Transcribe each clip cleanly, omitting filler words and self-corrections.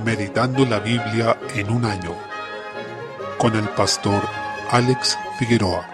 Meditando la Biblia en un año, con el pastor Alex Figueroa.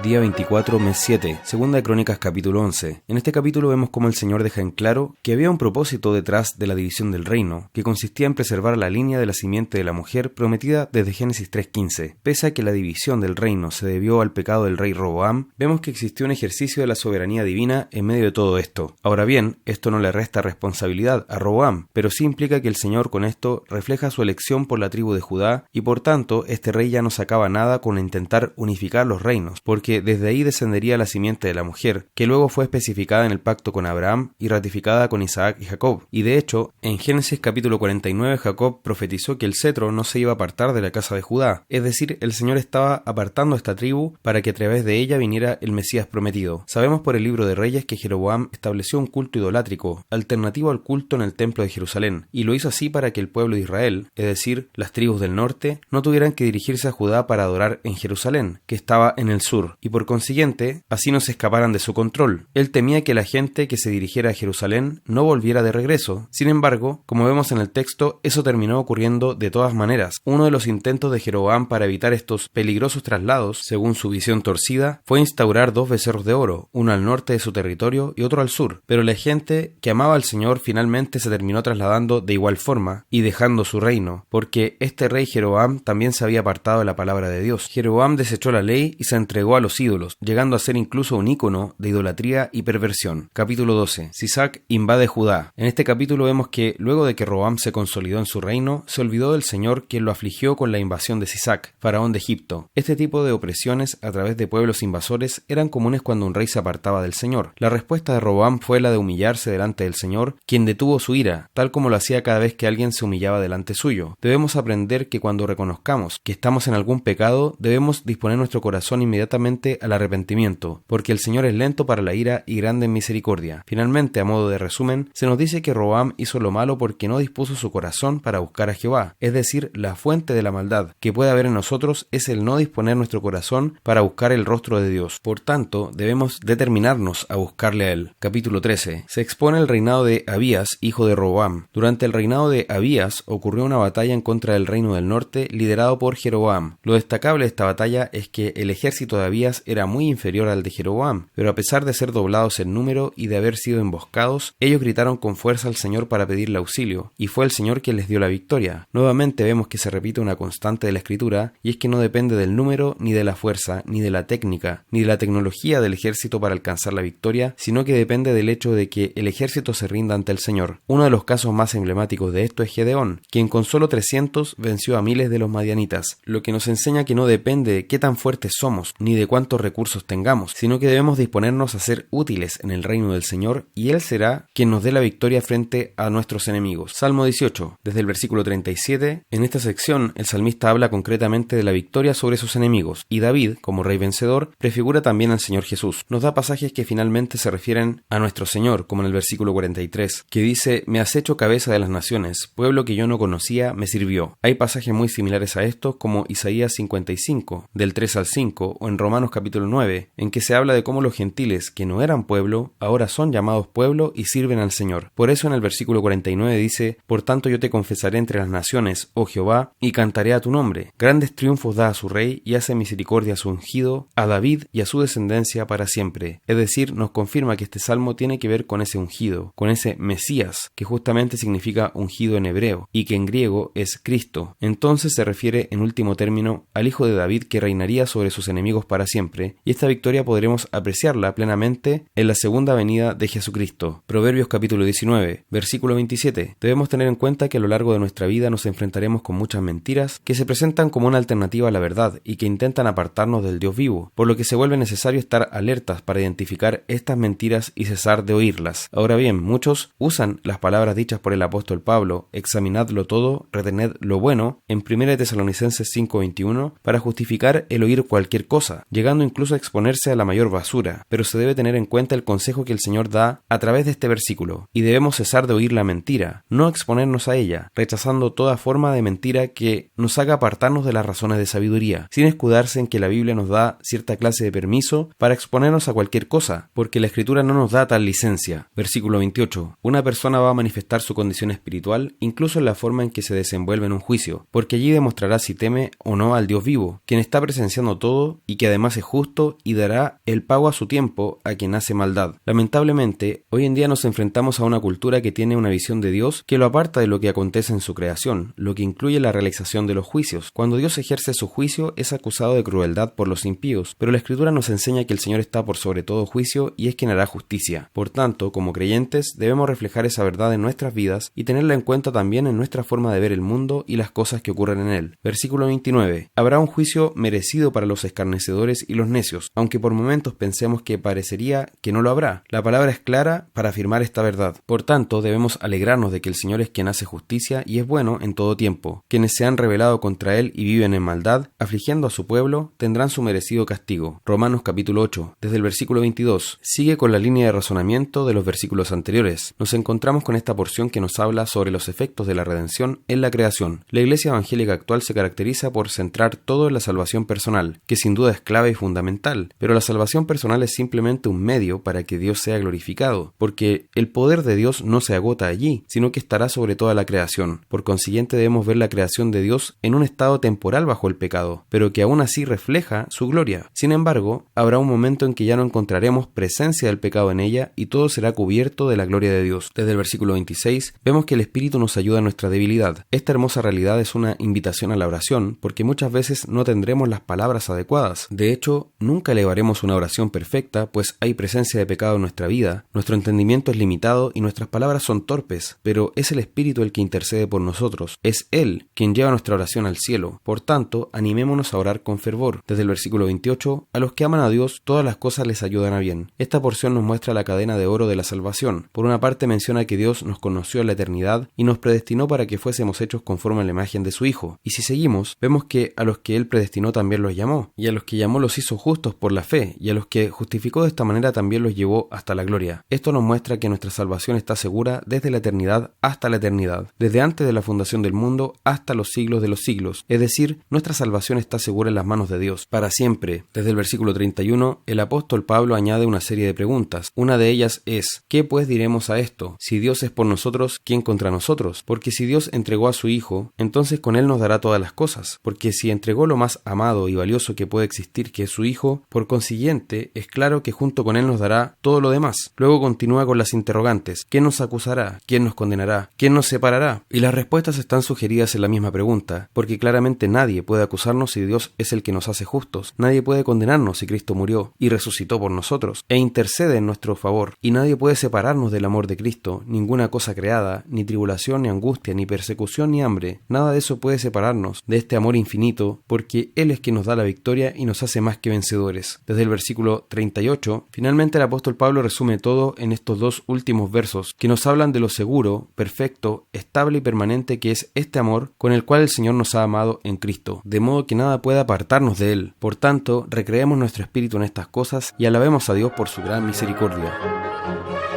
Día 24, mes 7, Segunda de Crónicas, capítulo 11. En este capítulo vemos cómo el Señor deja en claro que había un propósito detrás de la división del reino, que consistía en preservar la línea de la simiente de la mujer prometida desde Génesis 3:15. Pese a que la división del reino se debió al pecado del rey Roboam, vemos que existió un ejercicio de la soberanía divina en medio de todo esto. Ahora bien, esto no le resta responsabilidad a Roboam, pero sí implica que el Señor con esto refleja su elección por la tribu de Judá, y por tanto, este rey ya no sacaba nada con intentar unificar los reinos, porque desde ahí descendería la simiente de la mujer, que luego fue especificada en el pacto con Abraham y ratificada con Isaac y Jacob. Y de hecho, en Génesis capítulo 49, Jacob profetizó que el cetro no se iba a apartar de la casa de Judá, es decir, el Señor estaba apartando a esta tribu para que a través de ella viniera el Mesías prometido. Sabemos por el libro de Reyes que Jeroboam estableció un culto idolátrico, alternativo al culto en el templo de Jerusalén, y lo hizo así para que el pueblo de Israel, es decir, las tribus del norte, no tuvieran que dirigirse a Judá para adorar en Jerusalén, que estaba en el sur, y por consiguiente, así no se escaparan de su control. Él temía que la gente que se dirigiera a Jerusalén no volviera de regreso. Sin embargo, como vemos en el texto, eso terminó ocurriendo de todas maneras. Uno de los intentos de Jeroboam para evitar estos peligrosos traslados, según su visión torcida, fue instaurar 2 becerros de oro, uno al norte de su territorio y otro al sur. Pero la gente que amaba al Señor finalmente se terminó trasladando de igual forma y dejando su reino, porque este rey Jeroboam también se había apartado de la palabra de Dios. Jeroboam desechó la ley y se entregó a los ídolos, llegando a ser incluso un ícono de idolatría y perversión. Capítulo 12. Sisac invade Judá. En este capítulo vemos que, luego de que Roboam se consolidó en su reino, se olvidó del Señor, quien lo afligió con la invasión de Sisac, faraón de Egipto. Este tipo de opresiones a través de pueblos invasores eran comunes cuando un rey se apartaba del Señor. La respuesta de Roboam fue la de humillarse delante del Señor, quien detuvo su ira, tal como lo hacía cada vez que alguien se humillaba delante suyo. Debemos aprender que cuando reconozcamos que estamos en algún pecado, debemos disponer nuestro corazón inmediatamente al arrepentimiento, porque el Señor es lento para la ira y grande en misericordia. Finalmente, a modo de resumen, se nos dice que Roboam hizo lo malo porque no dispuso su corazón para buscar a Jehová, es decir, la fuente de la maldad que puede haber en nosotros es el no disponer nuestro corazón para buscar el rostro de Dios. Por tanto, debemos determinarnos a buscarle a Él. Capítulo 13. Se expone el reinado de Abías, hijo de Roboam. Durante el reinado de Abías ocurrió una batalla en contra del reino del norte liderado por Jeroboam. Lo destacable de esta batalla es que el ejército de Abías era muy inferior al de Jeroboam, pero a pesar de ser doblados en número y de haber sido emboscados, ellos gritaron con fuerza al Señor para pedirle auxilio, y fue el Señor quien les dio la victoria. Nuevamente vemos que se repite una constante de la Escritura, y es que no depende del número, ni de la fuerza, ni de la técnica, ni de la tecnología del ejército para alcanzar la victoria, sino que depende del hecho de que el ejército se rinda ante el Señor. Uno de los casos más emblemáticos de esto es Gedeón, quien con solo 300 venció a miles de los madianitas, lo que nos enseña que no depende de qué tan fuertes somos, ni de cuántos recursos tengamos, sino que debemos disponernos a ser útiles en el reino del Señor, y Él será quien nos dé la victoria frente a nuestros enemigos. Salmo 18, desde el versículo 37, en esta sección el salmista habla concretamente de la victoria sobre sus enemigos, y David, como rey vencedor, prefigura también al Señor Jesús. Nos da pasajes que finalmente se refieren a nuestro Señor, como en el versículo 43, que dice: «Me has hecho cabeza de las naciones, pueblo que yo no conocía me sirvió». Hay pasajes muy similares a estos, como Isaías 55, del 3 al 5, o en Romanos capítulo 9, en que se habla de cómo los gentiles, que no eran pueblo, ahora son llamados pueblo y sirven al Señor. Por eso en el versículo 49 dice: «Por tanto yo te confesaré entre las naciones, oh Jehová, y cantaré a tu nombre. Grandes triunfos da a su rey, y hace misericordia a su ungido, a David y a su descendencia para siempre». Es decir, nos confirma que este salmo tiene que ver con ese ungido, con ese Mesías, que justamente significa ungido en hebreo, y que en griego es Cristo. Entonces se refiere en último término al hijo de David que reinaría sobre sus enemigos para siempre, y esta victoria podremos apreciarla plenamente en la segunda venida de Jesucristo. Proverbios capítulo 19, versículo 27. Debemos tener en cuenta que a lo largo de nuestra vida nos enfrentaremos con muchas mentiras que se presentan como una alternativa a la verdad y que intentan apartarnos del Dios vivo, por lo que se vuelve necesario estar alertas para identificar estas mentiras y cesar de oírlas. Ahora bien, muchos usan las palabras dichas por el apóstol Pablo: «Examinadlo todo, retened lo bueno», en 1 Tesalonicenses 5:21, para justificar el oír cualquier cosa, llegando llegando incluso a exponerse a la mayor basura, pero se debe tener en cuenta el consejo que el Señor da a través de este versículo, y debemos cesar de oír la mentira, no exponernos a ella, rechazando toda forma de mentira que nos haga apartarnos de las razones de sabiduría, sin escudarse en que la Biblia nos da cierta clase de permiso para exponernos a cualquier cosa, porque la Escritura no nos da tal licencia. Versículo 28. Una persona va a manifestar su condición espiritual incluso en la forma en que se desenvuelve en un juicio, porque allí demostrará si teme o no al Dios vivo, quien está presenciando todo y que además es justo y dará el pago a su tiempo a quien hace maldad. Lamentablemente, hoy en día nos enfrentamos a una cultura que tiene una visión de Dios que lo aparta de lo que acontece en su creación, lo que incluye la realización de los juicios. Cuando Dios ejerce su juicio es acusado de crueldad por los impíos, pero la Escritura nos enseña que el Señor está por sobre todo juicio y es quien hará justicia. Por tanto, como creyentes, debemos reflejar esa verdad en nuestras vidas y tenerla en cuenta también en nuestra forma de ver el mundo y las cosas que ocurren en él. Versículo 29. Habrá un juicio merecido para los escarnecedores y los necios, aunque por momentos pensemos que parecería que no lo habrá. La palabra es clara para afirmar esta verdad. Por tanto, debemos alegrarnos de que el Señor es quien hace justicia y es bueno en todo tiempo. Quienes se han rebelado contra él y viven en maldad, afligiendo a su pueblo, tendrán su merecido castigo. Romanos capítulo 8, desde el versículo 22. Sigue con la línea de razonamiento de los versículos anteriores. Nos encontramos con esta porción que nos habla sobre los efectos de la redención en la creación. La Iglesia evangélica actual se caracteriza por centrar todo en la salvación personal, que sin duda es clave y fundamental, pero la salvación personal es simplemente un medio para que Dios sea glorificado, porque el poder de Dios no se agota allí, sino que estará sobre toda la creación. Por consiguiente, debemos ver la creación de Dios en un estado temporal bajo el pecado, pero que aún así refleja su gloria. Sin embargo, habrá un momento en que ya no encontraremos presencia del pecado en ella y todo será cubierto de la gloria de Dios. Desde el versículo 26, vemos que el Espíritu nos ayuda en nuestra debilidad. Esta hermosa realidad es una invitación a la oración, porque muchas veces no tendremos las palabras adecuadas. De hecho, nunca elevaremos una oración perfecta, pues hay presencia de pecado en nuestra vida, nuestro entendimiento es limitado y nuestras palabras son torpes, pero es el Espíritu el que intercede por nosotros. Es Él quien lleva nuestra oración al cielo. Por tanto, animémonos a orar con fervor. Desde el versículo 28, a los que aman a Dios, todas las cosas les ayudan a bien. Esta porción nos muestra la cadena de oro de la salvación. Por una parte menciona que Dios nos conoció en la eternidad y nos predestinó para que fuésemos hechos conforme a la imagen de su Hijo. Y si seguimos, vemos que a los que Él predestinó también los llamó, y a los que llamó los hizo justos por la fe, y a los que justificó de esta manera también los llevó hasta la gloria. Esto nos muestra que nuestra salvación está segura desde la eternidad hasta la eternidad, desde antes de la fundación del mundo hasta los siglos de los siglos. Es decir, nuestra salvación está segura en las manos de Dios, para siempre. Desde el versículo 31, el apóstol Pablo añade una serie de preguntas. Una de ellas es: ¿qué pues diremos a esto? Si Dios es por nosotros, ¿quién contra nosotros? Porque si Dios entregó a su Hijo, entonces con Él nos dará todas las cosas. Porque si entregó lo más amado y valioso que puede existir, que es su Hijo, por consiguiente, es claro que junto con Él nos dará todo lo demás. Luego continúa con las interrogantes: ¿quién nos acusará? ¿Quién nos condenará? ¿Quién nos separará? Y las respuestas están sugeridas en la misma pregunta, porque claramente nadie puede acusarnos si Dios es el que nos hace justos. Nadie puede condenarnos si Cristo murió y resucitó por nosotros e intercede en nuestro favor. Y nadie puede separarnos del amor de Cristo. Ninguna cosa creada, ni tribulación, ni angustia, ni persecución, ni hambre, nada de eso puede separarnos de este amor infinito, porque Él es quien nos da la victoria y nos hace más que vencedores. Desde el versículo 38, finalmente el apóstol Pablo resume todo en estos dos últimos versos, que nos hablan de lo seguro, perfecto, estable y permanente que es este amor con el cual el Señor nos ha amado en Cristo, de modo que nada pueda apartarnos de Él. Por tanto, recreemos nuestro espíritu en estas cosas y alabemos a Dios por su gran misericordia.